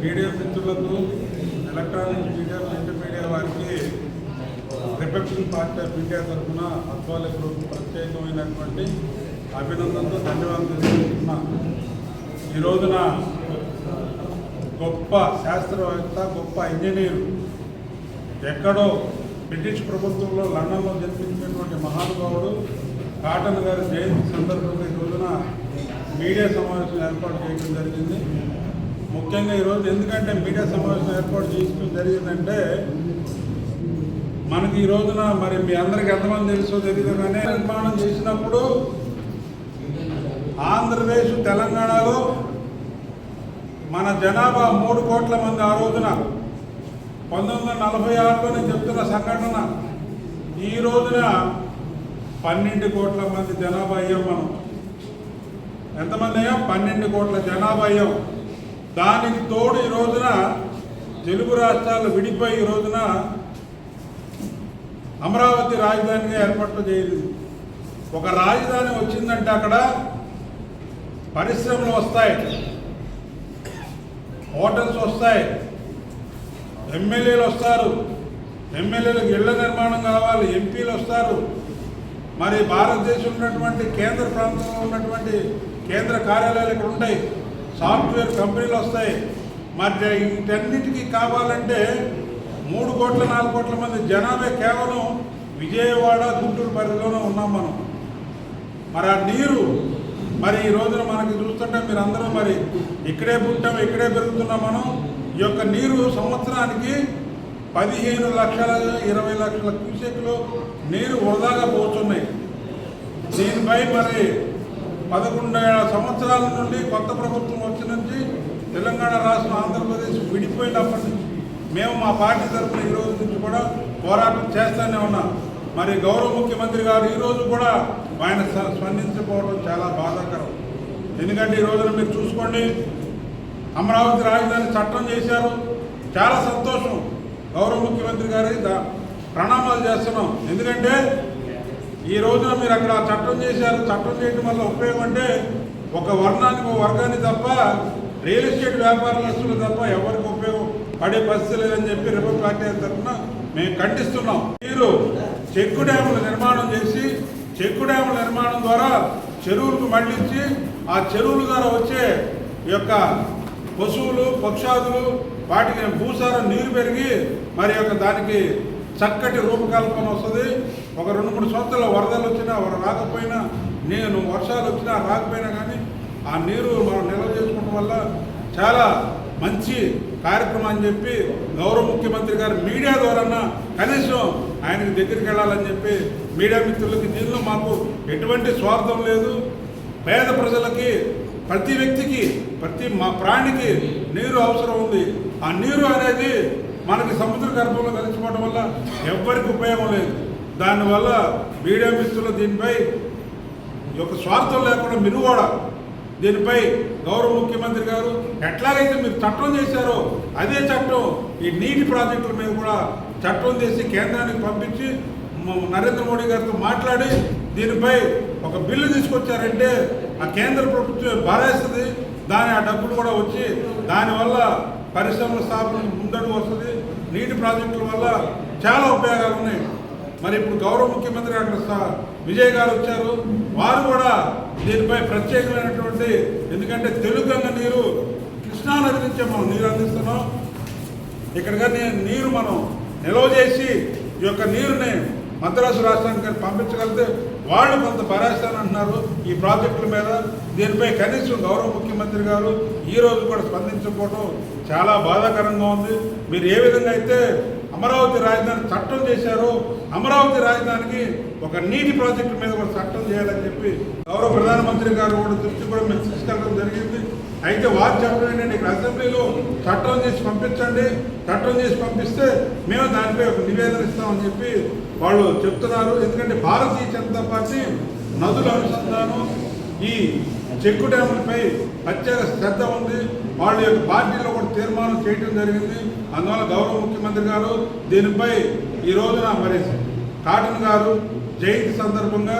Media మిత్రులకు, electronic media, print media వారికి republic party of India తరఫున అద్వాల గ్రూప్ ప్రత్యేకమైనటువంటి అభినందనతో ధన్యవాదాలు తెలియజేస్తున్నా. ఈ రోజున గొప్ప శాస్త్రవేత్త, గొప్ప ఇంజనీరు, ఎక్కడో బ్రిటిష్ ప్రభుత్వంలో లండన్లో జన్మించినటువంటి మహానుభావుడు కాటన్ గారి జయంతి సందర్భంగా ఈ రోజున మీడియా సమావేశం ఏర్పాటు చేయడం జరిగింది. ముఖ్యంగా ఈరోజు ఎందుకంటే మీడియా సమావేశం ఏర్పాటు చేయడం జరిగిందంటే, మనకి ఈ రోజున మరి మీ అందరికీ ఎంతమంది తెలుసో తెలియదు కానీ నిర్మాణం చేసినప్పుడు ఆంధ్రప్రదేశ్, తెలంగాణలో మన జనాభా 3 కోట్ల మంది. ఆ రోజున 1946లో నేను చెప్తున్న సంఘటన, ఈ రోజున 12 కోట్ల మంది జనాభా అయ్యాం. మనం ఎంతమంది అయ్యాం? 12 కోట్ల జనాభా అయ్యాం. దానికి తోడు ఈ రోజున తెలుగు రాష్ట్రాలు విడిపోయి ఈ రోజున అమరావతి రాజధానిగా ఏర్పాటు చేయలేదు. ఒక రాజధాని వచ్చిందంటే అక్కడ పరిశ్రమలు వస్తాయి, హోటల్స్ వస్తాయి, ఎమ్మెల్యేలు వస్తారు, ఎమ్మెల్యేలకు ఇళ్ల నిర్మాణం కావాలి, ఎంపీలు వస్తారు, మరి భారతదేశంలో ఉన్నటువంటి కేంద్ర ప్రాంతంలో ఉన్నటువంటి కేంద్ర కార్యాలయాలు ఇక్కడ ఉంటాయి, సాఫ్ట్వేర్ కంపెనీలు వస్తాయి. మరి వీటన్నిటికీ కావాలంటే 3 కోట్ల 4 కోట్ల మంది జనాభా కేవలం విజయవాడ, గుంటూరు పరిధిలోనే ఉన్నాం మనం. మరి ఆ నీరు మరి ఈ రోజున మనకి చూస్తుంటే మీరు అందరూ మరి ఇక్కడే పుట్టాం, ఇక్కడే పెరుగుతున్నాం మనం. ఈ యొక్క నీరు సంవత్సరానికి 15 లక్షల 20 లక్షల క్యూసెక్లు నీరు వృధాగా పోతున్నాయి. దీనిపై మరి 11 సంవత్సరాల నుండి కొత్త ప్రభుత్వం వచ్చి నుంచి తెలంగాణ రాష్ట్రం, ఆంధ్రప్రదేశ్ విడిపోయినప్పటి నుంచి మేము మా పార్టీ తరఫున ఈ రోజు నుంచి కూడా పోరాటం చేస్తూనే ఉన్నాం. మరి గౌరవ ముఖ్యమంత్రి గారు ఈరోజు కూడా ఆయన స్పందించకపోవడం చాలా బాధాకరం. ఎందుకంటే ఈ రోజున మీరు చూసుకోండి, అమరావతి రాజధాని చట్టం చేశారు, చాలా సంతోషం. గౌరవ ముఖ్యమంత్రి గారి ప్రణామాలు చేస్తున్నాం. ఎందుకంటే ఈ రోజున మీరు అక్కడ చట్టం చేశారు. చట్టం చేయడం వల్ల ఉపయోగం అంటే ఒక వర్ణానికి, ఒక వర్గాన్ని తప్ప, రియల్ ఎస్టేట్ వ్యాపారస్తులు తప్ప ఎవరికి ఉపయోగం పడే పరిస్థితి లేదని చెప్పి రిపబ్లిక్ పార్టీ తరఫున మేము ఖండిస్తున్నాం. మీరు చెక్కు డ్యాముల నిర్మాణం చేసి, చెక్కు డ్యాముల నిర్మాణం ద్వారా చెరువులకు మళ్లించి, ఆ చెరువుల ద్వారా వచ్చే ఈ యొక్క పశువులు, పక్షాదులు, వాటికి భూసారం నీరు పెరిగి మరి యొక్క దానికి చక్కటి రూపకల్పన వస్తుంది. ఒక 2-3 సంవత్సరాల వరదలు వచ్చినా, రాకపోయినా, వర్షాలు వచ్చినా రాకపోయినా కానీ ఆ నీరు మనం నిల్వ చేసుకోవడం వల్ల చాలా మంచి కార్యక్రమం అని చెప్పి గౌరవ ముఖ్యమంత్రి గారు మీడియా ద్వారా కనీసం ఆయనకి దగ్గరికి వెళ్ళాలని చెప్పి మీడియా మిత్రులకి, దీనిలో మాకు ఎటువంటి స్వార్థం లేదు. పేద ప్రజలకి, ప్రతి వ్యక్తికి, మా ప్రాణికి నీరు అవసరం ఉంది. ఆ నీరు అనేది మనకి సముద్ర గర్భంలో కలిసిపోవడం వల్ల ఎవ్వరికి ఉపయోగం లేదు. దానివల్ల మీడియా మిత్రులు దీనిపై ఒక స్వార్థం లేకుండా మీరు కూడా దీనిపై గౌరవ ముఖ్యమంత్రి గారు ఎట్లాగైతే మీరు చట్టం చేశారో అదే చట్టం ఈ నీటి ప్రాజెక్టుల మీద కూడా చట్టం చేసి కేంద్రానికి పంపించి నరేంద్ర మోడీ గారితో మాట్లాడి దీనిపై ఒక బిల్లు తీసుకొచ్చారంటే ఆ కేంద్ర ప్రభుత్వం భారేస్తుంది. ఆ డబ్బులు కూడా వచ్చి దానివల్ల పరిశ్రమల స్థాపన ముందడుగు వస్తుంది. నీటి ప్రాజెక్టుల వల్ల చాలా ఉపయోగాలు ఉన్నాయి. మరి ఇప్పుడు గౌరవ ముఖ్యమంత్రి అక్కడ విజయ్ గారు వచ్చారు, వారు కూడా దీనిపై ప్రత్యేకమైనటువంటి, ఎందుకంటే తెలుగంగ నీరు కృష్ణానది నుంచే మనం నీరు అందిస్తున్నాం. ఇక్కడగా నీరు మనం నిల్వ చేసి ఈ యొక్క నీరుని మద్రాసు రాష్ట్రానికి పంపించగలిగితే వాళ్ళు కొంత భరాయిస్తానంటున్నారు ఈ ప్రాజెక్టుల మీద. దీనిపై కనీసం గౌరవ ముఖ్యమంత్రి గారు ఈరోజు కూడా స్పందించకపోవడం చాలా బాధాకరంగా ఉంది. మీరు ఏ విధంగా అయితే అమరావతి రాజధాని చట్టం చేశారో, అమరావతి రాజధానికి ఒక నీటి ప్రాజెక్టు మీద కూడా చట్టం చేయాలని చెప్పి గౌరవ ప్రధానమంత్రి గారు కూడా దృష్టి కూడా మేము తీసుకెళ్ళడం జరిగింది. అయితే వారు చెప్పడం ఏంటంటే ఇక్కడ అసెంబ్లీలో చట్టం చేసి పంపించండి, చట్టం చేసి పంపిస్తే మేము దానిపై ఒక నివేదన ఇస్తామని చెప్పి వాళ్ళు చెప్తున్నారు. ఎందుకంటే భారతీయ జనతా పార్టీ నదుల అనుసంధానం, ఈ చెక్కు డ్యాములపై ప్రత్యేక శ్రద్ధ ఉంది. వాళ్ళ యొక్క పార్టీలో కూడా తీర్మానం చేయడం జరిగింది. అందువల్ల గౌరవ ముఖ్యమంత్రి గారు దీనిపై ఈ రోజున మరి కాటన్ గారు జయంతి సందర్భంగా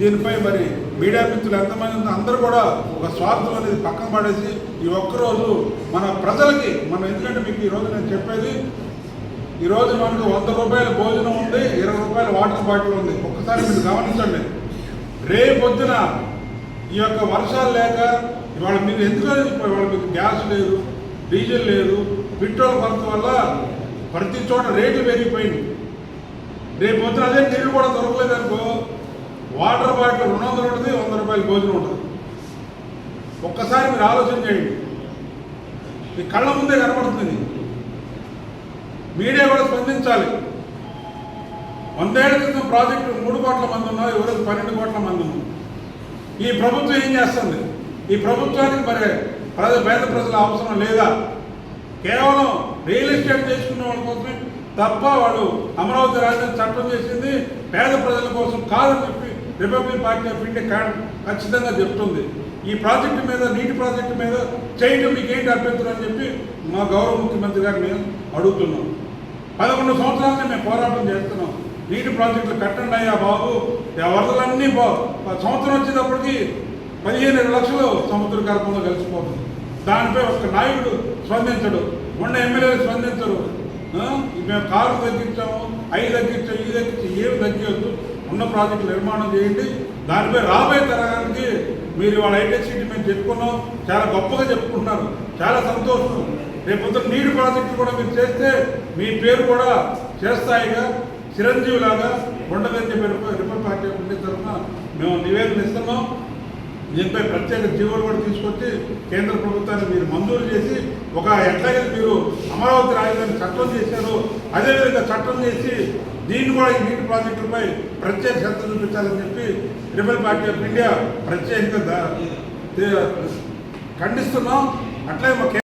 దీనిపై మరి మీడియా మిత్రులు ఎంతమంది ఉందో అందరూ కూడా ఒక స్వార్థం అనేది పక్కన పడేసి ఈ ఒక్కరోజు మన ప్రజలకి మనం, ఎందుకంటే మీకు ఈరోజు నేను చెప్పేది, ఈరోజు మనకు 100 రూపాయల భోజనం ఉంది, 20 రూపాయల వాటర్ బాటిల్ ఉంది. ఒక్కసారి మీరు గమనించండి. రేపొద్దున ఈ యొక్క వర్షాలు లేక ఇవాళ మీరు ఎందుకంటే ఇవాళ మీకు గ్యాస్ లేదు, డీజిల్ లేదు, పెట్రోల్ కొరత వల్ల ప్రతి చోట రేట్లు పెరిగిపోయింది. రేపొద్దున అదే నీళ్ళు కూడా దొరకలేదనుకో, వాటర్ బాటిల్ 200 ఉంటుంది, 100 రూపాయల భోజనం ఉంటుంది. ఒక్కసారి మీరు ఆలోచన చేయండి. మీ కళ్ళ ముందే కనబడుతుంది. మీడియా కూడా స్పందించాలి. 100 ఏళ్ల క్రితం ప్రాజెక్టు 3 కోట్ల మంది ఉన్నారు, ఎవరికి 12 కోట్ల మంది ఉన్నారు. ఈ ప్రభుత్వం ఏం చేస్తుంది? ఈ ప్రభుత్వానికి మరి పేద ప్రజల అవసరం లేదా? కేవలం రియల్ ఎస్టేట్ చేసుకునే వాళ్ళ కోసమే తప్ప వాళ్ళు అమరావతి రాజధాని చట్టం చేసింది పేద ప్రజల కోసం కాదని చెప్పి రిపబ్లిక్ పార్టీ ఆఫ్ ఇండియా ఖచ్చితంగా చెప్తుంది. ఈ ప్రాజెక్టు మీద, నీటి ప్రాజెక్టు మీద చేయడం మీకేంటి అభ్యంతరం అని చెప్పి మా గౌరవ ముఖ్యమంత్రి గారు మేము అడుగుతున్నాం. 11 సంవత్సరాలనే మేము పోరాటం చేస్తున్నాం. నీటి ప్రాజెక్టులు కట్టండి అయ్యా బాబు, వరదలన్నీ సంవత్సరం వచ్చేటప్పటికి 15 లక్షలు సముద్ర గర్భంలో కలిసిపోతుంది. దానిపై ఒక నాయకుడు స్పందించడు, ఉన్న ఎమ్మెల్యేలు స్పందించరు. మేము కారు తగ్గించాము, అవి తగ్గించాము, ఇది తగ్గించి ఏమి తగ్గించద్దు, ఉన్న ప్రాజెక్టులు నిర్మాణం చేయండి. దానిపై రాబోయే తరానికి మీరు వాళ్ళ హైటెక్ సిటీ మేము చెప్పుకున్నాం, చాలా గొప్పగా చెప్పుకుంటున్నారు, చాలా సంతోషం. రేపు నీటి ప్రాజెక్టులు కూడా మీరు చేస్తే మీ పేరు కూడా చేస్తాయిగా, చిరంజీవిలాగా ఉండదని చెప్పి రిపబ్లిక్ పార్టీ ఆఫ్ ఇండియా తరఫున మేము నివేదన ఇస్తున్నాం. దీనిపై ప్రత్యేక జీవోలు కూడా తీసుకొచ్చి కేంద్ర ప్రభుత్వాన్ని మీరు మంజూరు చేసి, ఒక ఎట్లాగే మీరు అమరావతి రాజధాని చట్టం చేశారో అదేవిధంగా చట్టం చేసి దీన్ని కూడా ఈ నీటి ప్రాజెక్టులపై ప్రత్యేక శ్రద్ధ చూపించాలని చెప్పి రిపబ్లిక్ పార్టీ ఆఫ్ ఇండియా ప్రత్యేకంగా ఖండిస్తున్నాం. అట్లాగే